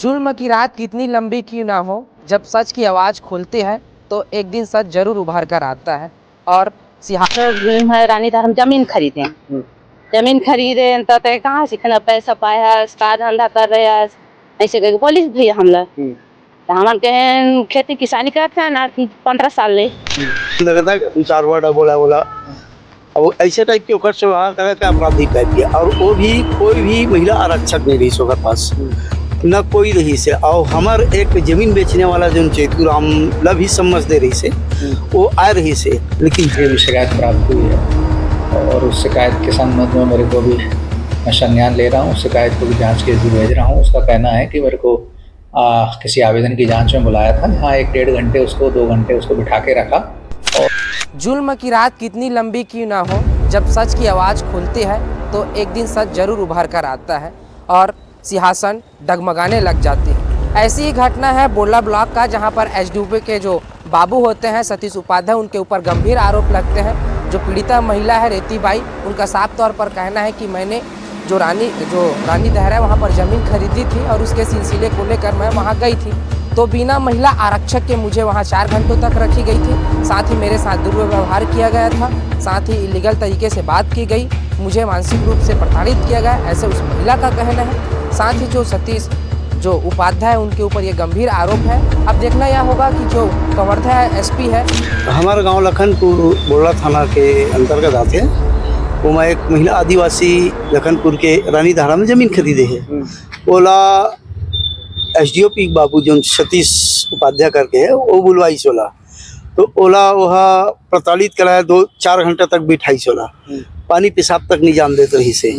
जुल्म की रात कितनी लंबी क्यों ना हो, जब सच की आवाज़ खोलते हैं तो एक दिन सच जरूर उभर कर आता है। और रानीधार हम जमीन खरीदे जमीन खरीदे तो कहाँ से इतना पैसा पाया, इसका धंधा कर रहे हैं ऐसे करके पुलिस भी हमला तो हम खेती किसानी करते हैं ना 15 साल ले लगता है 2-4 वर्ड बोला अब ऐसे टाइप के ओकर से व्यवहार करे थे अपराधी टाइप के। और वो भी कोई भी महिला आरक्षक नहीं रही ओकर पास, न कोई रही से। और हमार एक जमीन बेचने वाला जो चेतु राम लभ ही समझ दे रही से वो आ रही से, लेकिन ये भी शिकायत प्राप्त हुई है और उस शिकायत के संबंध में मेरे को भी मैं संज्ञान ले रहा हूँ। शिकायत को भी जांच के लिए भेज रहा हूँ। उसका कहना है कि मेरे को किसी आवेदन की जांच में बुलाया था, जहाँ 1-1.5 घंटे उसको 2 घंटे उसको बिठा के रखा। और जुल्म की रात कितनी लंबी क्यों ना हो, जब सच की आवाज़ खोलते हैं तो एक दिन सच जरूर उभर कर आता है और सिंहासन डगमगाने लग जाते हैं। ऐसी ही घटना है बोरला ब्लॉक का, जहां पर एसडीओपी के जो बाबू होते हैं सतीश उपाध्याय, उनके ऊपर गंभीर आरोप लगते हैं। जो पीड़िता महिला है रेती बाई, उनका साफ तौर पर कहना है कि मैंने जो रानी दहर है वहाँ पर ज़मीन खरीदी थी और उसके सिलसिले को लेकर मैं वहाँ गई थी, तो बिना महिला आरक्षक के मुझे वहाँ 4 घंटों तक रखी गई थी। साथ ही मेरे साथ दुर्व्यवहार किया गया था, साथ ही इलीगल तरीके से बात की गई, मुझे मानसिक रूप से प्रताड़ित किया गया, ऐसे उस महिला का कहना है। साथ ही जो सतीश जो उपाध्याय उनके ऊपर ये गंभीर आरोप है। अब देखना यह होगा कि जो कवर्धा एसपी है, हमारा गांव लखनपुर बोरला थाना के अंतर्गत आते हैं। वो मैं एक महिला आदिवासी लखनपुर के रानी धारा में ज़मीन खरीदे है। ओला एसडीओपी बाबू जो सतीश उपाध्याय करके है वो बुलवाई सोला, तो ओला वह प्रताड़ित कराया, 2-4 घंटे तक बिठाई सोला, पानी पेशाब तक नहीं जान देते रही से।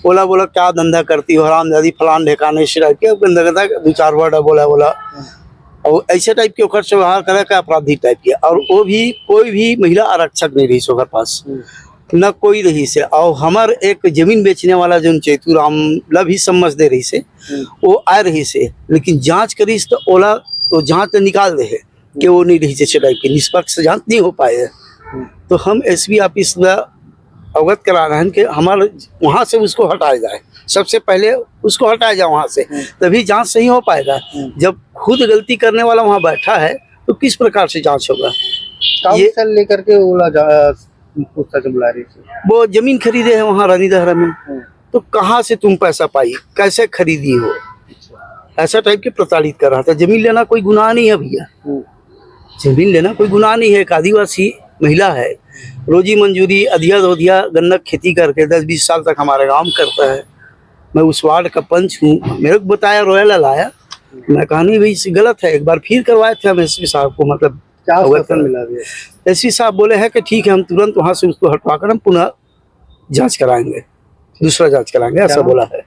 ओला बोला क्या धंधा करती हो हरामजादी फलान ढेकाने से के 2-4 वर्ड बोला और ऐसे टाइप के ओकर से व्यवहार करे का अपराधी टाइप के। और वो भी कोई भी महिला आरक्षक नहीं रही ओकर पास, न कोई रही से। और हमार एक जमीन बेचने वाला जो चेतु राम लभ ही समझ दे रही से वो आ रही से, लेकिन जांच करी तो ओला वो जांच निकाल दे है कि वो नहीं रही से टाइप की, निष्पक्ष जांच नहीं हो पाए है। तो हम एसपी ऑफिस में अवगत करा रहे हैं कि हमारे वहाँ से उसको हटाया जाए, सबसे पहले उसको हटाया जाए वहाँ से, तभी जांच सही हो पाएगा। जब खुद गलती करने वाला वहाँ बैठा है तो किस प्रकार से जांच होगा। ये लेकर के ओला बुला रही थी, वो जमीन खरीदे है वहाँ रानी दहरा में, तो कहाँ से तुम पैसा पाई, कैसे खरीदी हो, ऐसा टाइप के प्रताड़ित कर रहा था। जमीन लेना कोई गुनाह नहीं है भैया, जमीन लेना कोई गुनाह नहीं है। एक आदिवासी महिला है, रोजी मंजूरी अधिया दोधिया गन्नक खेती करके 10-20 साल तक हमारे गांव में करता है। मैं उस वार्ड का पंच हूँ, मेरे को बताया रोयल लाया, मैं कहा नहीं भाई गलत है। एक बार फिर करवाए थे हम एसपी साहब को, मतलब क्या मिला? एसपी साहब बोले हैं कि ठीक है हम तुरंत वहाँ से उसको हटवा कर हम पुनः जांच कराएंगे, दूसरा जांच कराएंगे, ऐसा बोला है।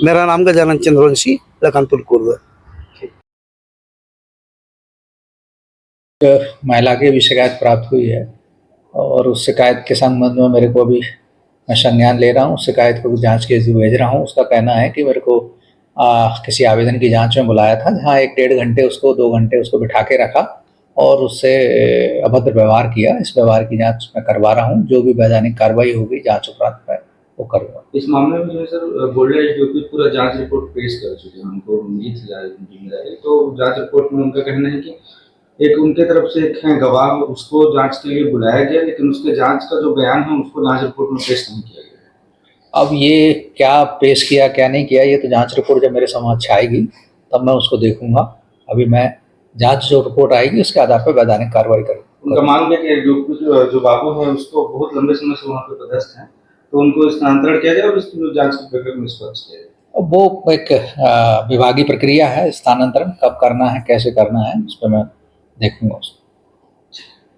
मेरा नाम गजानन चंद्रवंशी, लखनपुर पूर्व। महिला की भी शिकायत प्राप्त हुई है और उस शिकायत के संबंध में मेरे को भी मैं संज्ञान ले रहा हूँ। शिकायत को भी जांच के लिए भेज रहा हूँ। उसका कहना है कि मेरे को किसी आवेदन की जांच में बुलाया था, जहाँ 1-1.5 घंटे उसको 2 घंटे उसको बिठा के रखा और उससे अभद्र व्यवहार किया। इस व्यवहार की जांच मैं करवा रहा हूँ, जो भी वैधानिक कार्रवाई होगी जांच उपरांत में वो करूँगा। इस मामले में जो है सर बोर्डर एसडीओपी पूरा जांच रिपोर्ट पेश कर चुके हैं, हमको मिली थी जिम्मेदारी। तो जांच रिपोर्ट में उनका कहना है कि एक उनके तरफ से एक है गवाह, उसको जांच के लिए बुलाया गया, लेकिन उसके जांच का जो बयान है उसको जांच रिपोर्ट में पेश नहीं किया गया। अब ये क्या पेश किया क्या नहीं किया, ये तो जांच रिपोर्ट जब मेरे समक्ष आएगी तब मैं उसको देखूंगा। अभी मैं जांच जो रिपोर्ट आएगी उसके आधार पर वैधानिक कार्रवाई करूँगा। उनका मांग है कि जो बाबू है उसको बहुत लंबे समय से वहाँ पे पदस्थ हैं, तो उनको स्थानांतरण किया जाए और इसकी जांच की प्रक्रिया में निष्पक्ष किया जाए। वो एक विभागीय प्रक्रिया है, स्थानांतरण कब करना है कैसे करना है उस पर मैं देखूंगा।